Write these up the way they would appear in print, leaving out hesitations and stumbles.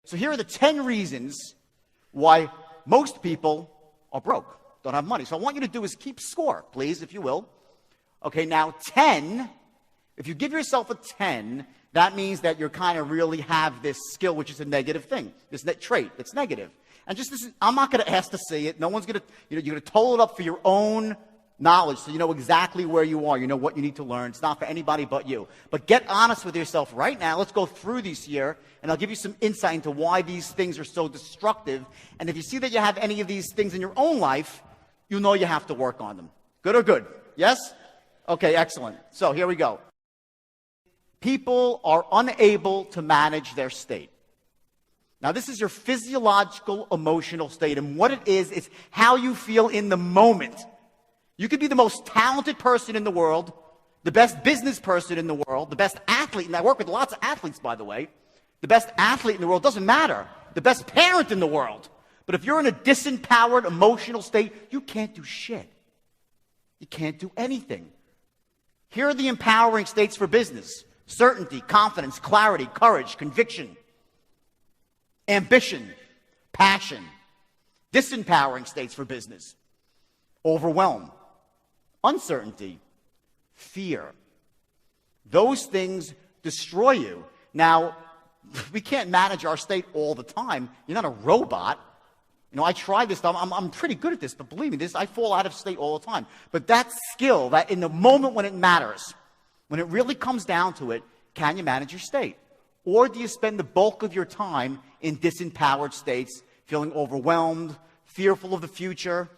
So here are the 10 reasons why most people are broke, don't have money. So I want you to do is keep score, please, if you will. Okay, now 10, if you give yourself a 10, that means that you kind of really have this skill, which is a negative thing, this trait that's negative. And just this, I'm not going to ask to see it. No one's going to, you're going to total it up for your own knowledge, so you know exactly where you are. You know what you need to learn. It's not for anybody but you. But get honest with yourself right now. Let's go through these here, and I'll give you some insight into why these things are so destructive. And if you see that you have any of these things in your own life, you'll know you have to work on them. Good or good? Yes? Okay, excellent. So here we go. People are unable to manage their state. Now, this is your physiological, emotional state, and what it is, it's how you feel in the moment. You could be the most talented person in the world, the best business person in the world, the best athlete, and I work with lots of athletes, by the way. The best athlete in the world doesn't matter. The best parent in the world. But if you're in a disempowered, emotional state, you can't do shit. You can't do anything. Here are the empowering states for business. Certainty, confidence, clarity, courage, conviction, ambition, passion. Disempowering states for business. Overwhelm, uncertainty, fear. Those things destroy you. Now, we can't manage our state all the time. You're not a robot. You know, I try this stuff. I'm pretty good at this, but believe me, I fall out of state all the time. But that skill, that in the moment when it matters, when it really comes down to it, can you manage your state? Or do you spend the bulk of your time in disempowered states, feeling overwhelmed, fearful of the future,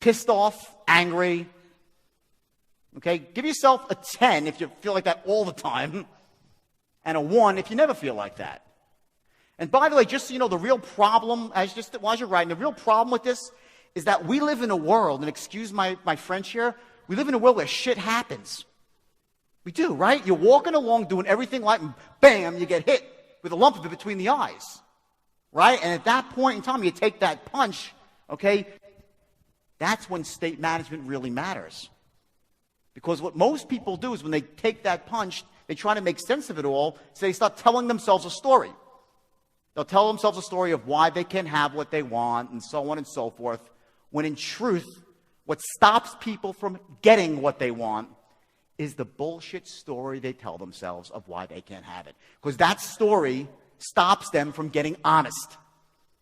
pissed off, angry? Okay, give yourself a 10 if you feel like that all the time, and a 1 if you never feel like that. And by the way, just so you know, the real problem, while you're writing, the real problem with this is that we live in a world, and excuse my French here, we live in a world where shit happens. We do, right? You're walking along doing everything like, and bam, you get hit with a lump of it between the eyes, right? And at that point in time, you take that punch, okay? That's when state management really matters. Because what most people do is when they take that punch, they try to make sense of it all, so they start telling themselves a story. They'll tell themselves a story of why they can have what they want and so on and so forth, when in truth, what stops people from getting what they want is the bullshit story they tell themselves of why they can't have it. Because that story stops them from getting honest.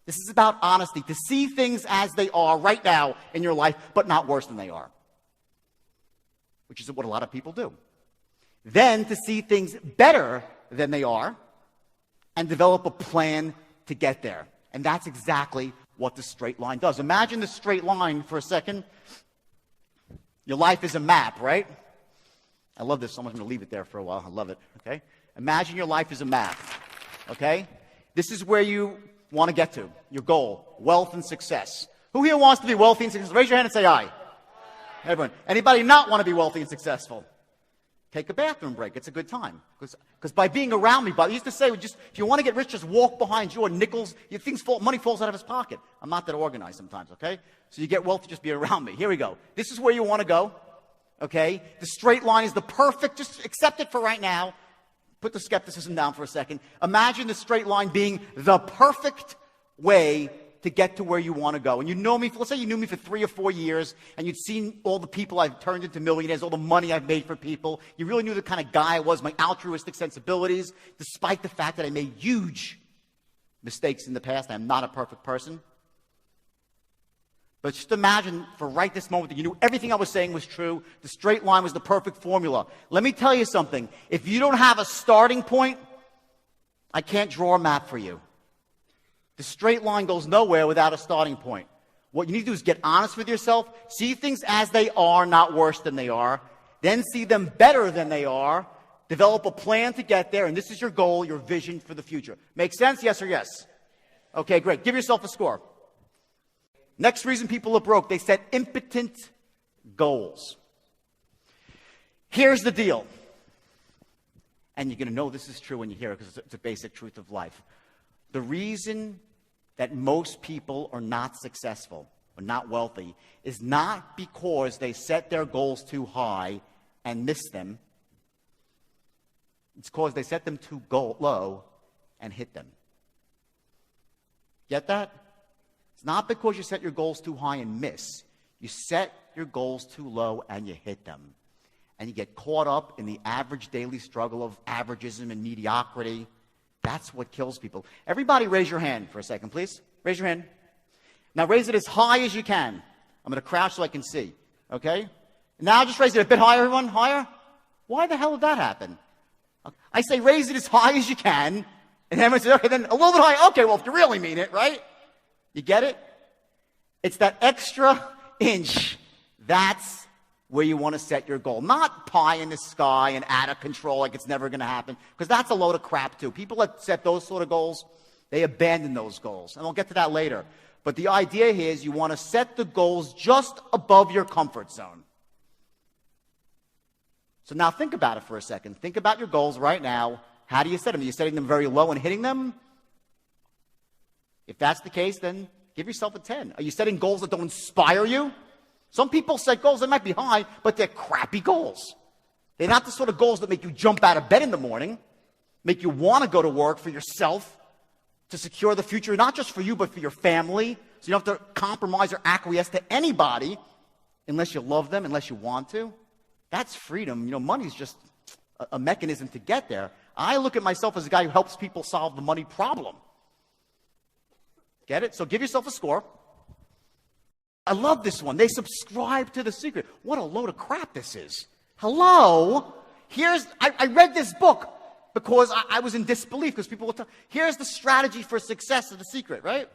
This is about honesty, to see things as they are right now in your life, but not worse than they are, which is what a lot of people do. Then to see things better than they are and develop a plan to get there. And that's exactly what the straight line does. Imagine the straight line for a second. Your life is a map, right? I love this so much. I'm going to leave it there for a while. I love it, okay? Imagine your life is a map, okay? This is where you want to get to, your goal, wealth and success. Who here wants to be wealthy and successful? Raise your hand and say aye. Everyone. Anybody not want to be wealthy and successful? Take a bathroom break. It's a good time. Because by being around me, I used to say, if you want to get rich, just walk behind you, or nickels, money falls out of his pocket. I'm not that organized sometimes, okay? So you get wealth, just be around me. Here we go. This is where you want to go, okay? The straight line is the perfect, just accept it for right now. Put the skepticism down for a second. Imagine the straight line being the perfect way to get to where you want to go. And you know me, let's say you knew me for 3 or 4 years, and you'd seen all the people I've turned into millionaires, all the money I've made for people. You really knew the kind of guy I was, my altruistic sensibilities, despite the fact that I made huge mistakes in the past. I'm not a perfect person. But just imagine for right this moment that you knew everything I was saying was true. The straight line was the perfect formula. Let me tell you something. If you don't have a starting point, I can't draw a map for you. The straight line goes nowhere without a starting point. What you need to do is get honest with yourself, see things as they are, not worse than they are, then see them better than they are, develop a plan to get there, and this is your goal, your vision for the future. Make sense? Yes or yes? Okay, great. Give yourself a score. Next reason people are broke, they set impotent goals. Here's the deal. And you're going to know this is true when you hear it because it's a basic truth of life. The reason that most people are not successful or not wealthy is not because they set their goals too high and miss them. It's because they set them too low and hit them. Get that? It's not because you set your goals too high and miss. You set your goals too low and you hit them. And you get caught up in the average daily struggle of averagism and mediocrity. That's what kills people. Everybody raise your hand for a second, please. Raise your hand. Now raise it as high as you can. I'm going to crouch so I can see. Okay? Now just raise it a bit higher, everyone. Higher. Why the hell did that happen? I say raise it as high as you can. And everyone says, okay, then a little bit higher. Okay, well, if you really mean it, right? You get it? It's that extra inch. That's where you want to set your goal. Not pie in the sky and out of control like it's never going to happen. Because that's a load of crap too. People that set those sort of goals, they abandon those goals. And I'll get to that later. But the idea here is you want to set the goals just above your comfort zone. So now think about it for a second. Think about your goals right now. How do you set them? Are you setting them very low and hitting them? If that's the case, then give yourself a 10. Are you setting goals that don't inspire you? Some people set goals that might be high, but they're crappy goals. They're not the sort of goals that make you jump out of bed in the morning, make you want to go to work for yourself, to secure the future, not just for you, but for your family. So you don't have to compromise or acquiesce to anybody unless you love them, unless you want to. That's freedom. You know, money's just a mechanism to get there. I look at myself as a guy who helps people solve the money problem. Get it? So give yourself a score. I love this one. They subscribe to The Secret. What a load of crap this is. Hello? I read this book because I was in disbelief because people would tell, here's the strategy for success of The Secret, right?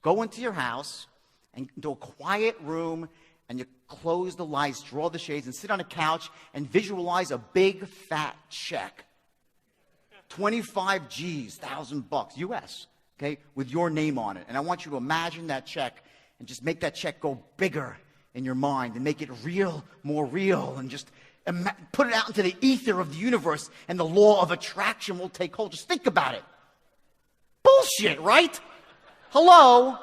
Go into your house and into a quiet room and you close the lights, draw the shades, and sit on a couch and visualize a big fat check. 25 G's, $1,000 US, okay, with your name on it. And I want you to imagine that check and just make that check go bigger in your mind and make it real, more real, and just put it out into the ether of the universe and the law of attraction will take hold. Just think about it. Bullshit, right? Hello?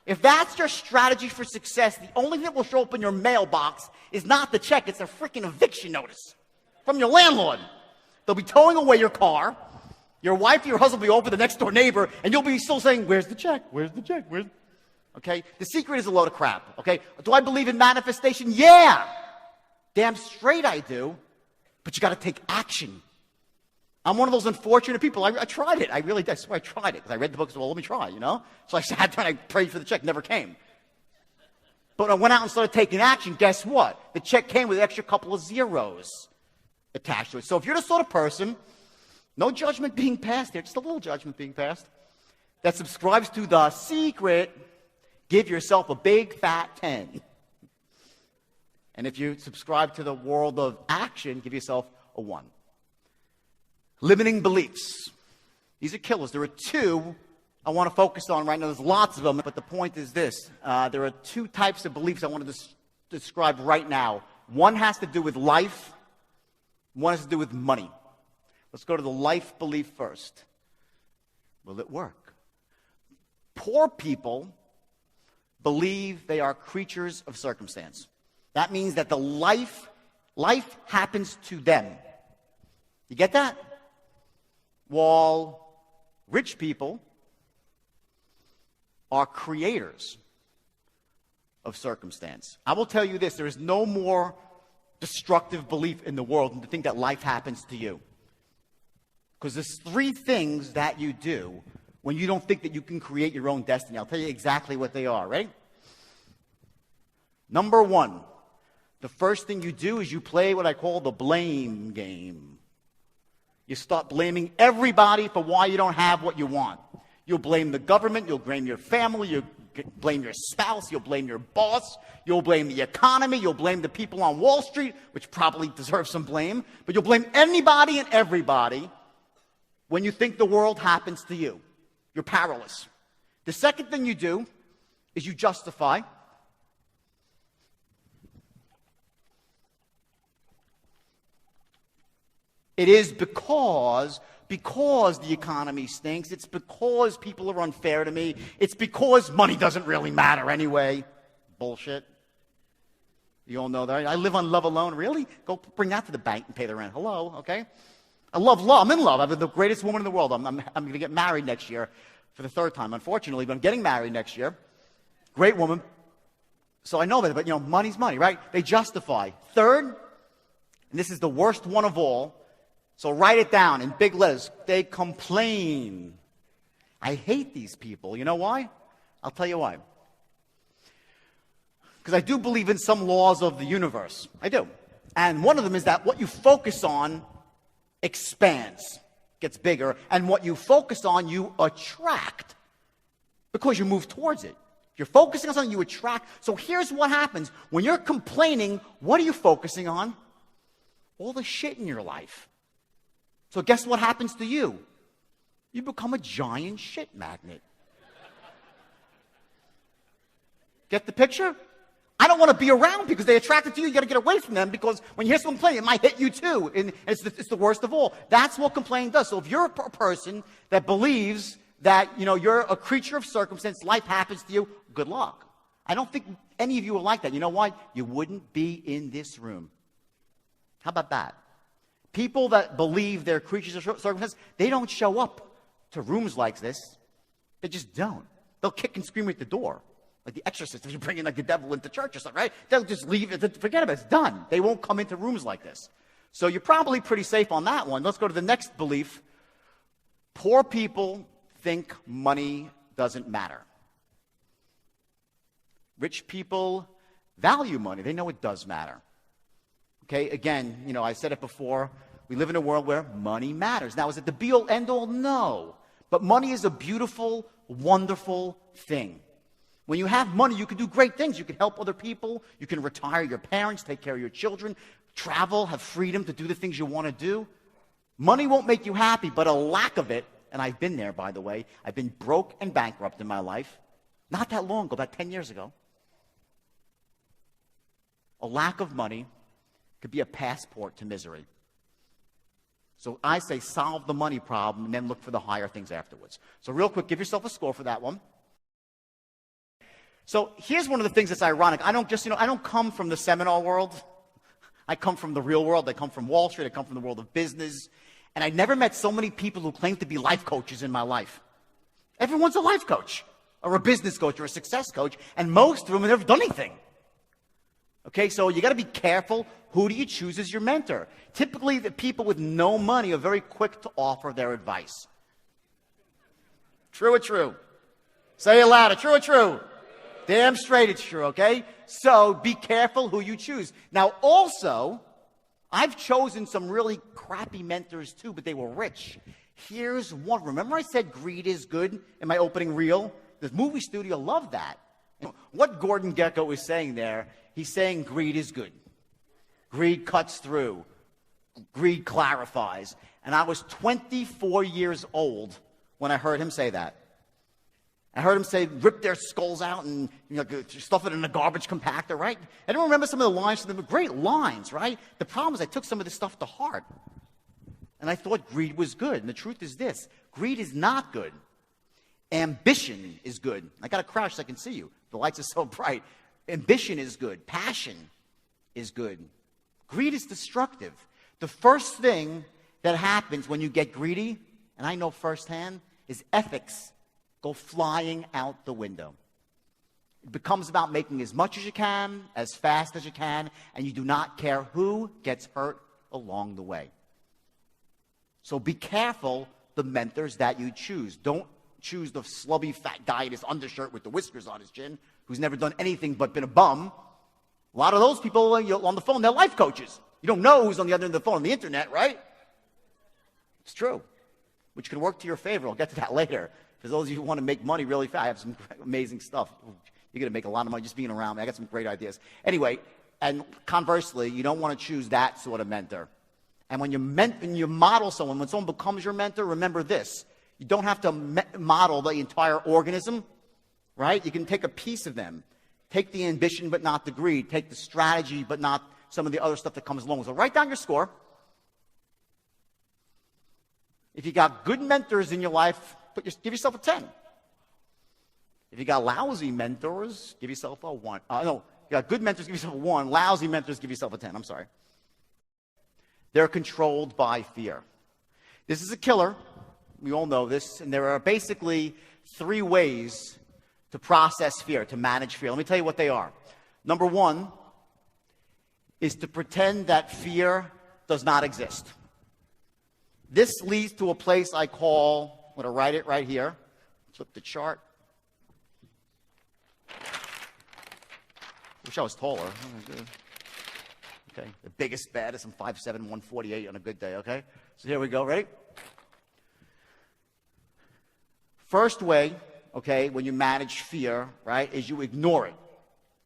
If that's your strategy for success, the only thing that will show up in your mailbox is not the check, it's a freaking eviction notice from your landlord. They'll be towing away your car. Your wife or your husband will be over the next door neighbor, and you'll be still saying, where's the check? Where's the check? Where's... Okay? The Secret is a load of crap. Okay? Do I believe in manifestation? Yeah! Damn straight I do. But you got to take action. I'm one of those unfortunate people. I tried it. I really did. I swear I tried it. Because I read the book and said, well, let me try, you know? So I sat there and I prayed for the check. Never came. But when I went out and started taking action, guess what? The check came with an extra couple of zeros attached to it. So if you're the sort of person, no judgment being passed here, just a little judgment being passed, that subscribes to The Secret, give yourself a big fat 10. And if you subscribe to the world of action, give yourself a 1. Limiting beliefs. These are killers. There are 2 I want to focus on right now. There's lots of them, but the point is this. There are 2 types of beliefs I want to describe right now. One has to do with life. One has to do with money. Let's go to the life belief first. Will it work? Poor people believe they are creatures of circumstance. That means that the life happens to them. You get that? While rich people are creators of circumstance. I will tell you this, there is no more destructive belief in the world than to think that life happens to you. Because there's 3 things that you do when you don't think that you can create your own destiny. I'll tell you exactly what they are. Ready? Number 1, the first thing you do is you play what I call the blame game. You start blaming everybody for why you don't have what you want. You'll blame the government, you'll blame your family, you'll blame your spouse, you'll blame your boss, you'll blame the economy, you'll blame the people on Wall Street, which probably deserve some blame, but you'll blame anybody and everybody when you think the world happens to you. You're powerless. The second thing you do is you justify. It is because the economy stinks. It's because people are unfair to me. It's because money doesn't really matter anyway. Bullshit. You all know that. I live on love alone. Really? Go bring that to the bank and pay the rent. Hello, okay? I love love. I'm in love. I'm the greatest woman in the world. I'm going to get married next year. for the third time, unfortunately, but I'm getting married next year. Great woman. So I know that, but money's money, right? They justify. Third, and this is the worst one of all, so write it down in big letters. They complain. I hate these people. You know why? I'll tell you why. Because I do believe in some laws of the universe. I do. And one of them is that what you focus on expands, gets bigger, and what you focus on, you attract because you move towards it. If you're focusing on something, you attract. So here's what happens. When you're complaining, what are you focusing on? All the shit in your life. So guess what happens to you? You become a giant shit magnet. Get the picture? I don't want to be around because they attracted to you. You got to get away from them because when you hear someone complaining, it might hit you too. And it's the worst of all. That's what complaining does. So if you're a person that believes that, you're a creature of circumstance, life happens to you, good luck. I don't think any of you are like that. You know why? You wouldn't be in this room. How about that? People that believe they're creatures of circumstance, they don't show up to rooms like this. They just don't. They'll kick and scream at the door. Like the exorcist, if you bring in like the devil into church or something, right? They'll just leave it, forget about it, it's done. They won't come into rooms like this. So you're probably pretty safe on that one. Let's go to the next belief. Poor people think money doesn't matter. Rich people value money. They know it does matter. Okay, again, I said it before. We live in a world where money matters. Now, is it the be-all, end-all? No. But money is a beautiful, wonderful thing. When you have money, you can do great things. You can help other people. You can retire your parents, take care of your children, travel, have freedom to do the things you want to do. Money won't make you happy, but a lack of it, and I've been there, by the way. I've been broke and bankrupt in my life. Not that long ago, about 10 years ago. A lack of money could be a passport to misery. So I say solve the money problem and then look for the higher things afterwards. So real quick, give yourself a score for that one. So here's one of the things that's ironic. I don't come from the seminar world. I come from the real world. I come from Wall Street. I come from the world of business. And I never met so many people who claim to be life coaches in my life. Everyone's a life coach or a business coach or a success coach. And most of them have never done anything. Okay, so you got to be careful. Who do you choose as your mentor? Typically, the people with no money are very quick to offer their advice. True or true? Say it louder. True or true? Damn straight it's true, okay? So be careful who you choose. Now, also, I've chosen some really crappy mentors too, but they were rich. Here's one. Remember I said greed is good in my opening reel? The movie studio loved that. What Gordon Gekko is saying there, he's saying greed is good. Greed cuts through. Greed clarifies. And I was 24 years old when I heard him say that. I heard him say, rip their skulls out and stuff it in a garbage compactor, right? I don't remember some of the lines. They were great lines, right? The problem is I took some of this stuff to heart. And I thought greed was good. And the truth is this. Greed is not good. Ambition is good. I got to crouch so I can see you. The lights are so bright. Ambition is good. Passion is good. Greed is destructive. The first thing that happens when you get greedy, and I know firsthand, is ethics go flying out the window. It becomes about making as much as you can, as fast as you can, and you do not care who gets hurt along the way. So be careful the mentors that you choose. Don't choose the slubby fat guy in his undershirt with the whiskers on his chin who's never done anything but been a bum. A lot of those people on the phone, they're life coaches. You don't know who's on the other end of the phone on the internet, right? It's true, which can work to your favor. I'll get to that later. For those of you who want to make money really fast, I have some amazing stuff. You're going to make a lot of money just being around me. I got some great ideas. Anyway, and conversely, you don't want to choose that sort of mentor. And when you model someone, when someone becomes your mentor, remember this. You don't have to model the entire organism, right? You can take a piece of them. Take the ambition, but not the greed. Take the strategy, but not some of the other stuff that comes along. So write down your score. If you got good mentors in your life, give yourself a 10. If you got lousy mentors, give yourself a 1. No, you got good mentors, give yourself a 1. Lousy mentors, give yourself a 10. I'm sorry. They're controlled by fear. This is a killer. We all know this. And there are basically 3 ways to process fear, to manage fear. Let me tell you what they are. Number 1 is to pretend that fear does not exist. This leads to a place I call, I'm going to write it right here. Flip the chart. Wish I was taller. Okay, the biggest, baddest, I'm 5'7", 148 on a good day, okay? So here we go, ready? First way, okay, when you manage fear, right, is you ignore it.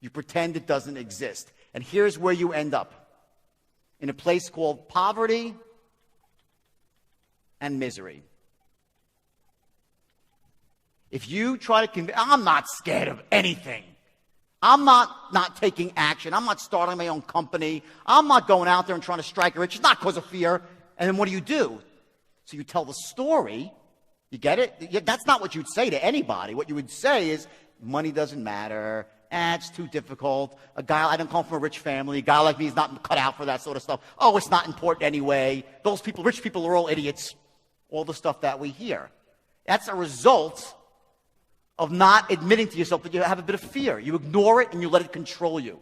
You pretend it doesn't exist. And here's where you end up. In a place called poverty and misery. If you try to convince, I'm not scared of anything. I'm not taking action. I'm not starting my own company. I'm not going out there and trying to strike it rich. It's not because of fear. And then what do? So you tell the story. You get it? That's not what you'd say to anybody. What you would say is, money doesn't matter. It's too difficult. I don't come from a rich family. A guy like me is not cut out for that sort of stuff. Oh, it's not important anyway. Those people, rich people, are all idiots. All the stuff that we hear. That's a result of not admitting to yourself that you have a bit of fear. You ignore it and you let it control you.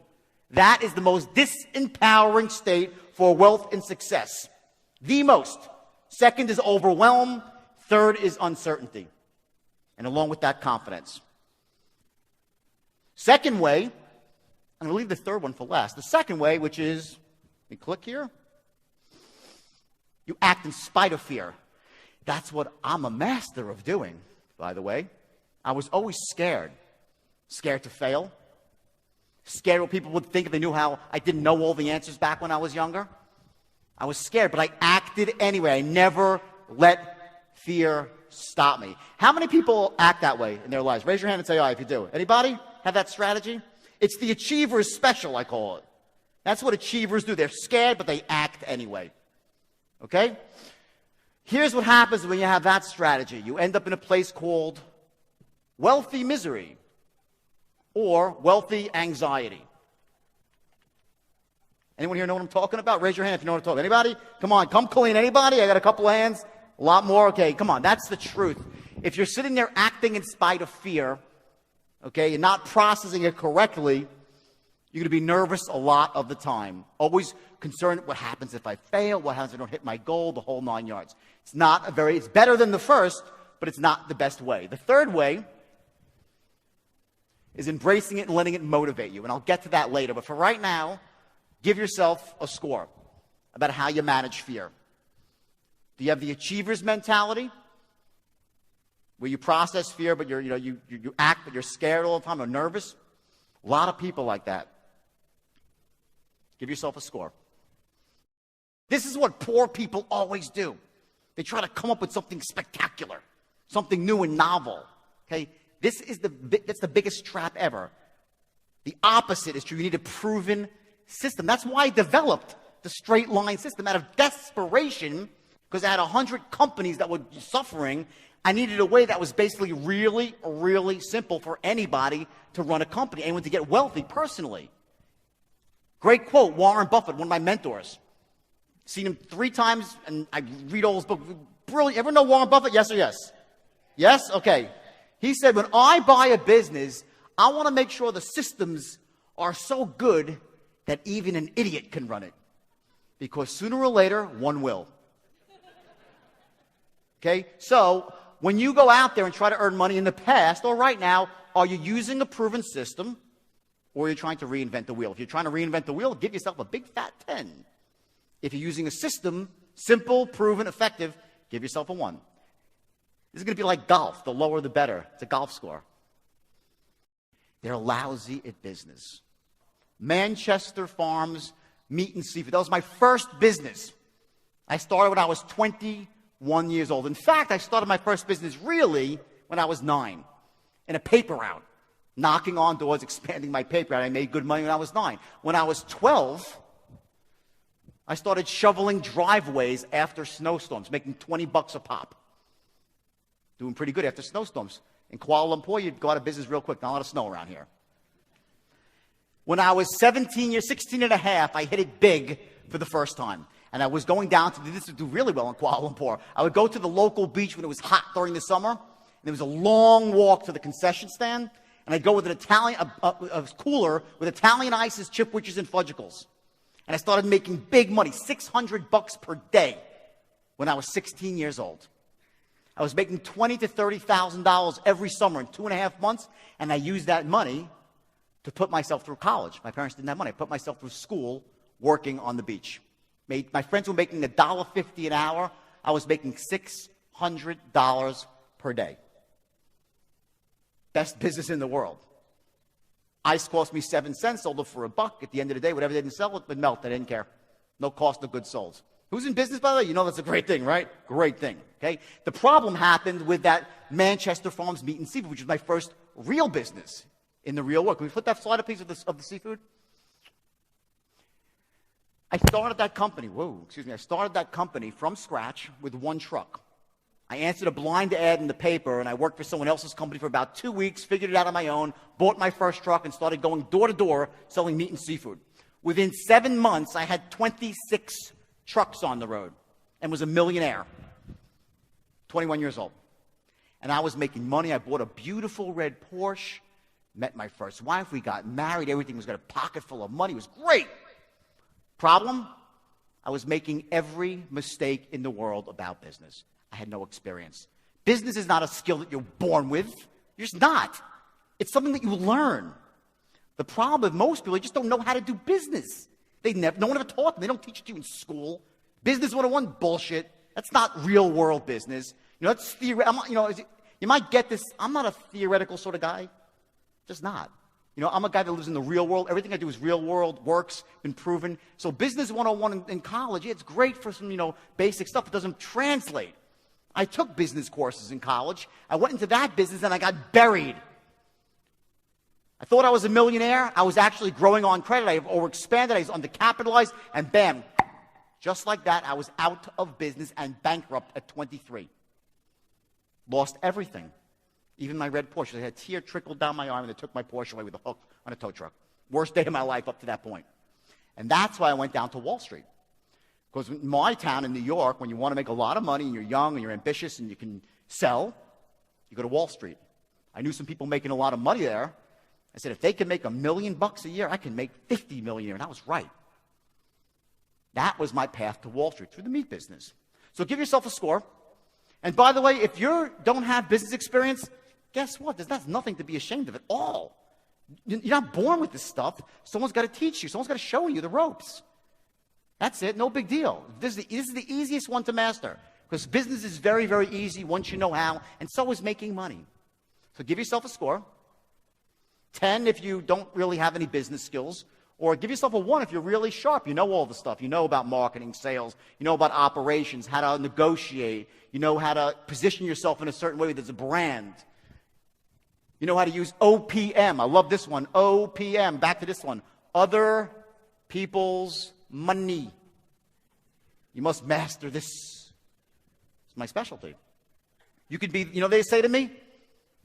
That is the most disempowering state for wealth and success. The most. Second is overwhelm. Third is uncertainty. And along with that, confidence. Second way, I'm going to leave the third one for last. The second way, which is, let me click here. You act in spite of fear. That's what I'm a master of doing, by the way. I was always scared. Scared to fail. Scared what people would think if they knew how I didn't know all the answers back when I was younger. I was scared, but I acted anyway. I never let fear stop me. How many people act that way in their lives? Raise your hand and say aye if you do. Anybody have that strategy? It's the achiever's special, I call it. That's what achievers do. They're scared, but they act anyway. Okay? Here's what happens when you have that strategy. You end up in a place called wealthy misery or wealthy anxiety. Anyone here know what I'm talking about? Raise your hand if you know what I'm talking about. Anybody? Come on, come clean. Anybody? I got a couple hands. A lot more. Okay, come on. That's the truth. If you're sitting there acting in spite of fear, okay, and not processing it correctly, you're going to be nervous a lot of the time. Always concerned what happens if I fail, what happens if I don't hit my goal, the whole 9 yards. It's better than the first, but it's not the best way. The third way is embracing it and letting it motivate you. And I'll get to that later. But for right now, give yourself a score about how you manage fear. Do you have the achiever's mentality, where you process fear, but you act, but you're scared all the time or nervous? A lot of people like that. Give yourself a score. This is what poor people always do. They try to come up with something spectacular, something new and novel. Okay, that's the biggest trap ever. The opposite is true. You need a proven system. That's why I developed the straight line system out of desperation, because I had 100 companies that were suffering. I needed a way that was basically really, really simple for anybody to run a company, anyone to get wealthy personally. Great quote, Warren Buffett, one of my mentors. Seen him 3 times, and I read all his books. Brilliant. Ever know Warren Buffett? Yes or yes? Yes? Okay. He said, when I buy a business, I want to make sure the systems are so good that even an idiot can run it. Because sooner or later, one will. Okay? So, when you go out there and try to earn money in the past or right now, are you using a proven system, or are you trying to reinvent the wheel? If you're trying to reinvent the wheel, give yourself a big fat 10. If you're using a system, simple, proven, effective, give yourself a 1. This is going to be like golf. The lower, the better. It's a golf score. They're lousy at business. Manchester Farms Meat and Seafood. That was my first business. I started when I was 21 years old. In fact, I started my first business really when I was 9 in a paper route, knocking on doors, expanding my paper route. I made good money when I was 9. When I was 12, I started shoveling driveways after snowstorms, making $20 a pop. Doing pretty good after snowstorms. In Kuala Lumpur, you'd go out of business real quick. Not a lot of snow around here. When I was 16 and a half, I hit it big for the first time. And I was going down to, this would do really well in Kuala Lumpur. I would go to the local beach when it was hot during the summer, and there was a long walk to the concession stand, and I'd go with an Italian, a cooler with Italian ices, chipwiches, and fudgicles. And I started making big money, $600 per day when I was 16 years old. I was making $20,000 to $30,000 every summer in 2.5 months, and I used that money to put myself through college. My parents didn't have money. I put myself through school working on the beach. My friends were making $1.50 an hour. I was making $600 per day. Best business in the world. Ice cost me 7 cents, sold it for $1. At the end of the day, whatever they didn't sell, it would melt. I didn't care. No cost of goods sold. Who's in business, by the way? You know that's a great thing, right? Great thing, okay? The problem happened with that Manchester Farms Meat and Seafood, which was my first real business in the real world. Can we put that slide up, please, of the seafood? I started that company, I started that company from scratch with 1 truck. I answered a blind ad in the paper, and I worked for someone else's company for about 2 weeks, figured it out on my own, bought my first truck, and started going door to door selling meat and seafood. Within 7 months, I had 26 trucks on the road and was a millionaire, 21 years old. And I was making money. I bought a beautiful red Porsche, met my first wife, we got married, everything was got a pocket full of money, it was great. Problem? I was making every mistake in the world about business. I had no experience. Business is not a skill that you're born with. You're just not. It's something that you learn. The problem with most people, they just don't know how to do business. No one ever taught them. They don't teach it to you in school. Business 101, bullshit. That's not real world business. That's theoretical. You might get this. I'm not a theoretical sort of guy. Just not. I'm a guy that lives in the real world. Everything I do is real world, works, been proven. So business 101 in college, it's great for some, basic stuff. It doesn't translate. I took business courses in college. I went into that business and I got buried. I thought I was a millionaire. I was actually growing on credit. I overexpanded. I was undercapitalized. And bam, just like that, I was out of business and bankrupt at 23. Lost everything. Even my red Porsche. I had a tear trickled down my arm, and they took my Porsche away with a hook on a tow truck. Worst day of my life up to that point. And that's why I went down to Wall Street. Because in my town in New York, when you want to make a lot of money, and you're young, and you're ambitious, and you can sell, you go to Wall Street. I knew some people making a lot of money there. I said, if they can make $1 million a year, I can make $50 million a year. And I was right. That was my path to Wall Street, through the meat business. So give yourself a score. And by the way, if you don't have business experience, guess what? There's nothing to be ashamed of at all. You're not born with this stuff. Someone's got to teach you. Someone's got to show you the ropes. That's it. No big deal. This is the easiest one to master. Because business is very, very easy once you know how. And so is making money. So give yourself a score. 10 if you don't really have any business skills. Or give yourself a 1 if you're really sharp. You know all the stuff. You know about marketing, sales. You know about operations, how to negotiate. You know how to position yourself in a certain way there's a brand. You know how to use OPM. I love this one. OPM. Back to this one. Other people's money. You must master this. It's my specialty. You could be, they say to me,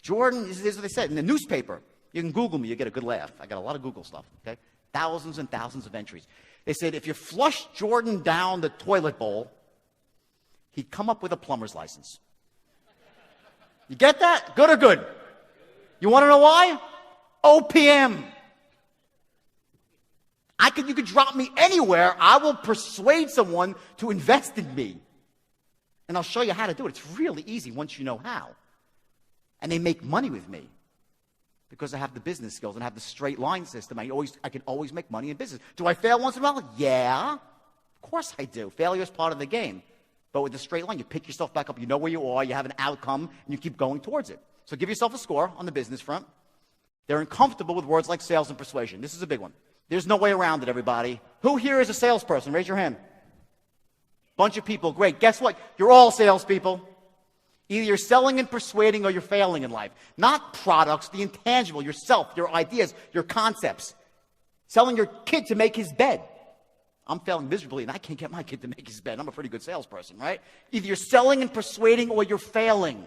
Jordan, this is what they said in the newspaper. You can Google me, you get a good laugh. I got a lot of Google stuff, okay? Thousands and thousands of entries. They said if you flush Jordan down the toilet bowl, he'd come up with a plumber's license. You get that? Good or good? You want to know why? OPM. You could drop me anywhere. I will persuade someone to invest in me. And I'll show you how to do it. It's really easy once you know how. And they make money with me. Because I have the business skills and I have the straight line system. I can always make money in business. Do I fail once in a while? Yeah. Of course I do. Failure is part of the game. But with the straight line, you pick yourself back up. You know where you are. You have an outcome. And you keep going towards it. So give yourself a score on the business front. They're uncomfortable with words like sales and persuasion. This is a big one. There's no way around it, everybody. Who here is a salesperson? Raise your hand. Bunch of people. Great. Guess what? You're all salespeople. Either you're selling and persuading or you're failing in life. Not products, the intangible, yourself, your ideas, your concepts. Selling your kid to make his bed. I'm failing miserably and I can't get my kid to make his bed. I'm a pretty good salesperson, right? Either you're selling and persuading or you're failing.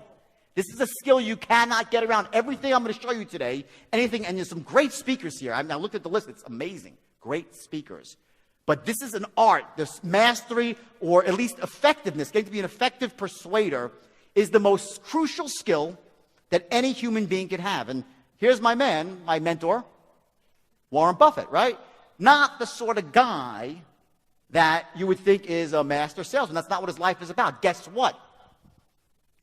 This is a skill you cannot get around. Everything I'm going to show you today, and there's some great speakers here. I looked at the list. It's amazing. Great speakers. But this is an art. This mastery, or at least effectiveness, getting to be an effective persuader, is the most crucial skill that any human being can have. And here's my man, my mentor, Warren Buffett, right? Not the sort of guy that you would think is a master salesman. That's not what his life is about. Guess what?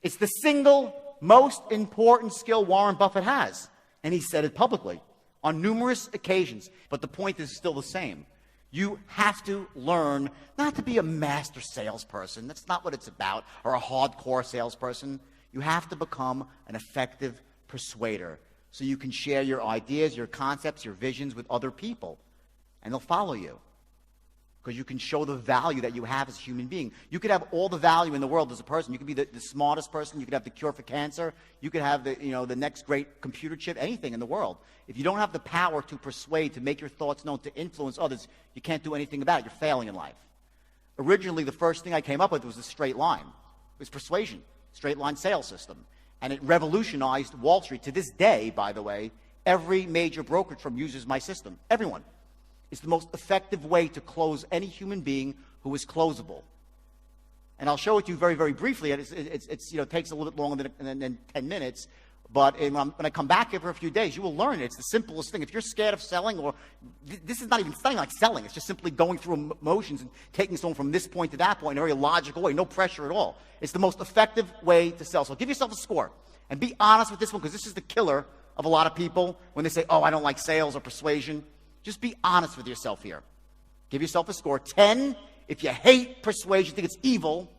It's the single most important skill Warren Buffett has. And he said it publicly on numerous occasions. But the point is still the same. You have to learn not to be a master salesperson. That's not what it's about, or a hardcore salesperson. You have to become an effective persuader so you can share your ideas, your concepts, your visions with other people. And they'll follow you because you can show the value that you have as a human being. You could have all the value in the world as a person. You could be the smartest person. You could have the cure for cancer. You could have the next great computer chip, anything in the world. If you don't have the power to persuade, to make your thoughts known, to influence others, you can't do anything about it. You're failing in life. Originally, the first thing I came up with was a straight line. It was persuasion, straight line sales system. And it revolutionized Wall Street. To this day, by the way, every major brokerage firm uses my system. Everyone. It's the most effective way to close any human being who is closable. And I'll show it to you very, very briefly. It takes a little bit longer than 10 minutes. But when I come back here for a few days, you will learn it. It's the simplest thing. If you're scared of selling, or this is not even something like selling. It's just simply going through emotions and taking someone from this point to that point in a very logical way. No pressure at all. It's the most effective way to sell. So give yourself a score. And be honest with this one, because this is the killer of a lot of people when they say, oh, I don't like sales or persuasion. Just be honest with yourself here. Give yourself a score. 10 if you hate persuasion, think it's evil.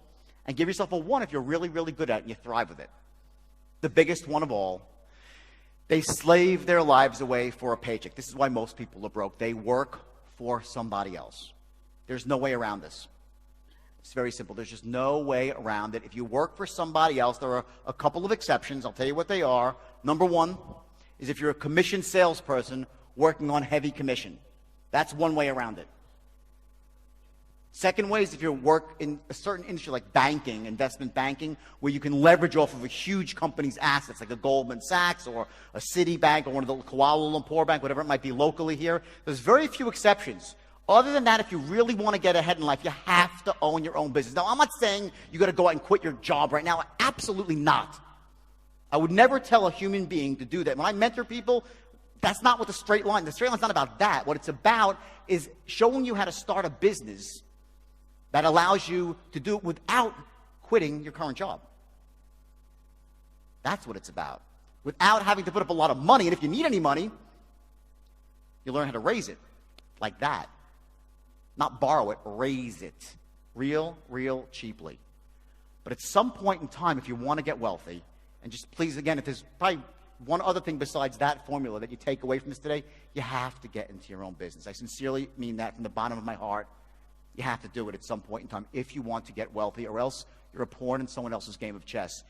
And give yourself a 1 if you're really, really good at it and you thrive with it. The biggest one of all, they slave their lives away for a paycheck. This is why most people are broke. They work for somebody else. There's no way around this. It's very simple. There's just no way around it. If you work for somebody else, there are a couple of exceptions. I'll tell you what they are. Number 1 is if you're a commission salesperson working on heavy commission. That's one way around it. Second way is if you work in a certain industry like banking, investment banking, where you can leverage off of a huge company's assets, like a Goldman Sachs or a Citibank or one of the Kuala Lumpur Bank, whatever it might be locally here. There's very few exceptions. Other than that, if you really want to get ahead in life, you have to own your own business. Now, I'm not saying you got to go out and quit your job right now. Absolutely not. I would never tell a human being to do that. When I mentor people, that's not what the straight line's not about that. What it's about is showing you how to start a business that allows you to do it without quitting your current job. That's what it's about. Without having to put up a lot of money. And if you need any money, you learn how to raise it like that. Not borrow it, raise it. Real cheaply. But at some point in time, if you want to get wealthy, and just please, again, if there's probably one other thing besides that formula that you take away from this today, you have to get into your own business. I sincerely mean that from the bottom of my heart. You have to do it at some point in time if you want to get wealthy, or else you're a pawn in someone else's game of chess.